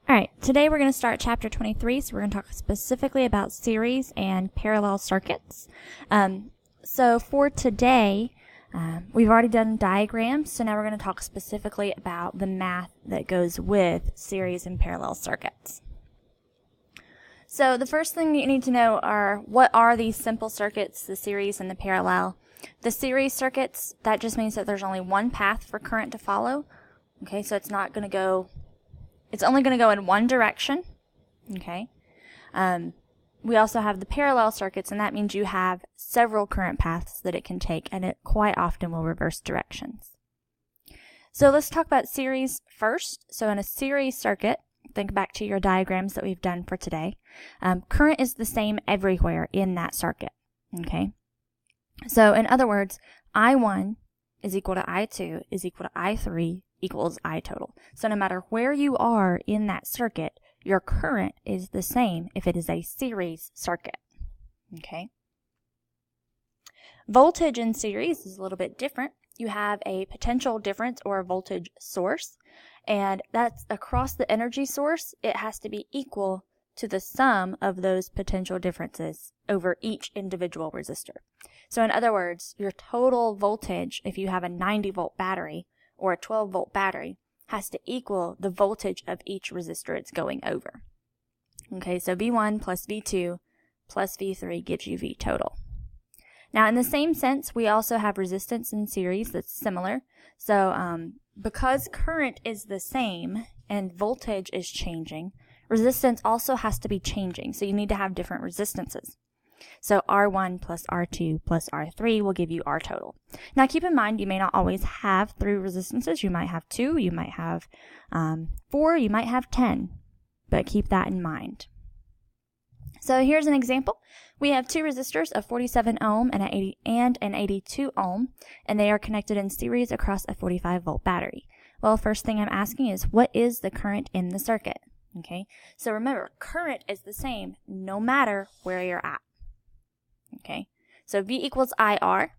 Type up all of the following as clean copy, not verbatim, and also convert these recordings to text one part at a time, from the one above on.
All right, today we're going to start chapter 23, so we're going to talk specifically about series and parallel circuits. So for today, we've already done diagrams, so now we're going to talk specifically about the math that goes with series and parallel circuits. So the first thing you need to know are, what are these simple circuits, the series and the parallel? The series circuits, that just means that there's only one path for current to follow. Okay, so it's only going to go in one direction. Okay. We also have the parallel circuits, and that means you have several current paths that it can take, and it quite often will reverse directions. So let's talk about series first. So in a series circuit, think back to your diagrams that we've done for today. Current is the same everywhere in that circuit. Okay. So in other words, I1 is equal to I2 is equal to I3 equals I total. So no matter where you are in that circuit, your current is the same if it is a series circuit. Okay. Voltage in series is a little bit different. You have a potential difference or a voltage source, and that's across the energy source. It has to be equal to the sum of those potential differences over each individual resistor. So in other words, your total voltage, if you have a 90 volt battery or a 12 volt battery, has to equal the voltage of each resistor it's going over. Okay, so V1 plus V2 plus V3 gives you V total. Now in the same sense, we also have resistance in series that's similar. So because current is the same and voltage is changing, resistance also has to be changing. So you need to have different resistances. So R1 plus R2 plus R3 will give you R total. Now keep in mind, you may not always have 3 resistances. You might have 2, you might have 4, you might have 10, but keep that in mind. So here's an example. We have 2 resistors, a 47 ohm and an 82 ohm, and they are connected in series across a 45 volt battery. Well, first thing I'm asking is, what is the current in the circuit? Okay, so remember, current is the same no matter where you're at. Okay, so V equals IR.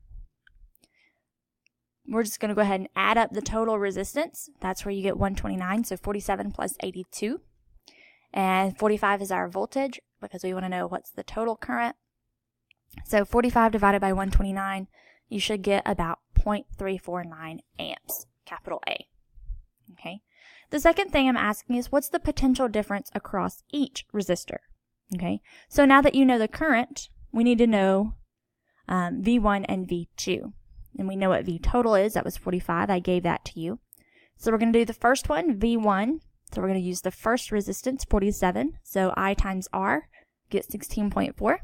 We're just going to go ahead and add up the total resistance. That's where you get 129, so 47 plus 82. And 45 is our voltage, because we want to know what's the total current. So 45 divided by 129, you should get about 0.349 amps, capital A. Okay. The second thing I'm asking is, what's the potential difference across each resistor? Okay, so now that you know the current, we need to know V1 and V2. And we know what V total is. That was 45. I gave that to you. So we're going to do the first one, V1. So we're going to use the first resistance, 47. So I times R, get 16.4.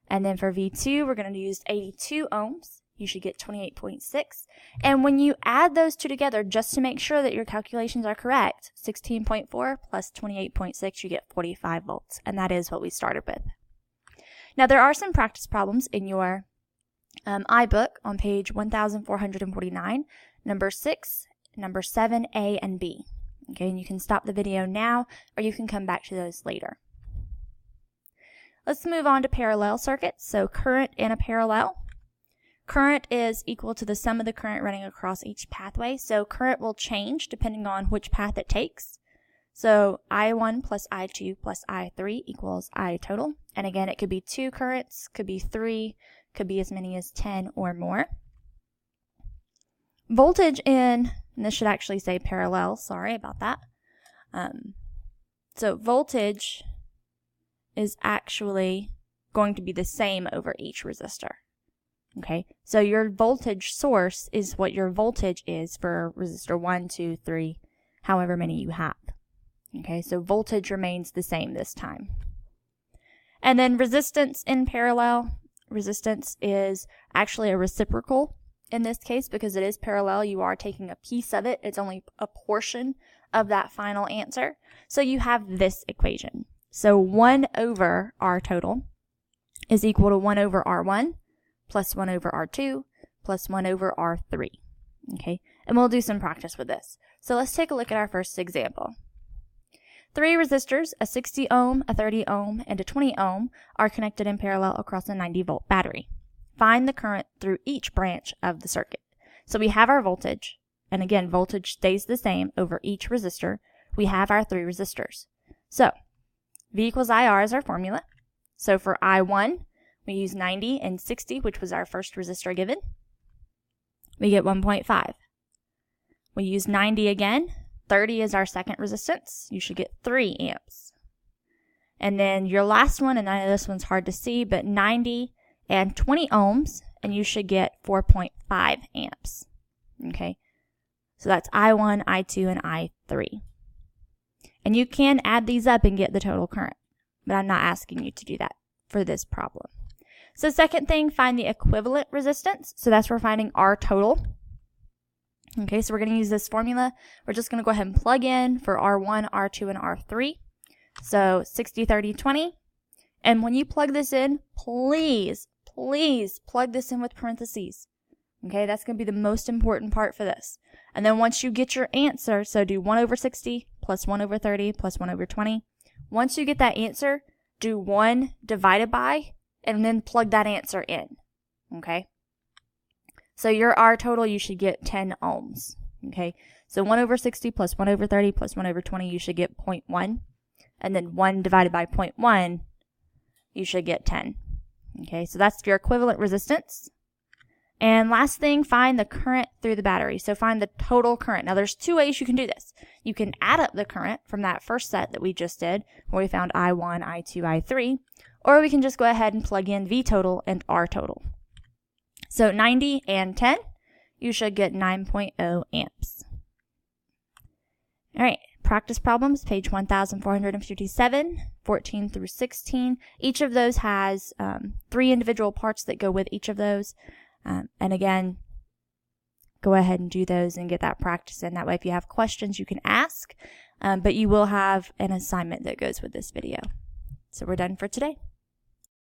And then for V2, we're going to use 82 ohms. You should get 28.6. And when you add those two together, just to make sure that your calculations are correct, 16.4 plus 28.6, you get 45 volts. And that is what we started with. Now, there are some practice problems in your iBook on page 1449, number 6, number 7, A, and B. Okay, and you can stop the video now, or you can come back to those later. Let's move on to parallel circuits. So current in a parallel. Current is equal to the sum of the current running across each pathway. So current will change depending on which path it takes. So I1 plus I2 plus I3 equals I total. And again, it could be 2 currents, could be 3, could be as many as 10 or more. Voltage in, and this should actually say parallel, sorry about that. So voltage is actually going to be the same over each resistor. Okay, so your voltage source is what your voltage is for resistor 1, 2, 3, however many you have. Okay, so voltage remains the same this time. And then resistance in parallel. Resistance is actually a reciprocal in this case because it is parallel. You are taking a piece of it. It's only a portion of that final answer. So you have this equation. So 1 over R total is equal to 1 over R1 plus 1 over R2 plus 1 over R3. Okay, and we'll do some practice with this. So let's take a look at our first example. 3 resistors, a 60 ohm, a 30 ohm, and a 20 ohm, are connected in parallel across a 90 volt battery. Find the current through each branch of the circuit. So we have our voltage, and again, voltage stays the same over each resistor. we have our 3 resistors. So V equals IR is our formula. So for I1, we use 90 and 60, which was our first resistor given. We get 1.5. We use 90 again. 30 is our second resistance. You should get 3 amps. And then your last one, and I know this one's hard to see, but 90 and 20 ohms, and you should get 4.5 amps. Okay, so that's I1, I2, and I3. And you can add these up and get the total current, but I'm not asking you to do that for this problem. So second thing, find the equivalent resistance. So that's where we're finding R total. Okay, so we're going to use this formula. We're just going to go ahead and plug in for R1, R2, and R3. So 60, 30, 20. And when you plug this in, please plug this in with parentheses. Okay, that's going to be the most important part for this. And then once you get your answer, so do 1 over 60 plus 1 over 30 plus 1 over 20. Once you get that answer, do 1 divided by, and then plug that answer in. Okay? So your R total, you should get 10 ohms. Okay? So 1 over 60 plus 1 over 30 plus 1 over 20, you should get 0.1. And then 1 divided by 0.1, you should get 10. Okay, so that's your equivalent resistance. And last thing, find the current through the battery. So find the total current. Now there's 2 ways you can do this. You can add up the current from that first set that we just did, where we found I1, I2, I3, or we can just go ahead and plug in V total and R total. So 90 and 10, you should get 9.0 amps. All right, practice problems, page 1457, 14 through 16. Each of those has 3 individual parts that go with each of those. And again, go ahead and do those and get that practice in. That way, if you have questions, you can ask, but you will have an assignment that goes with this video. So we're done for today.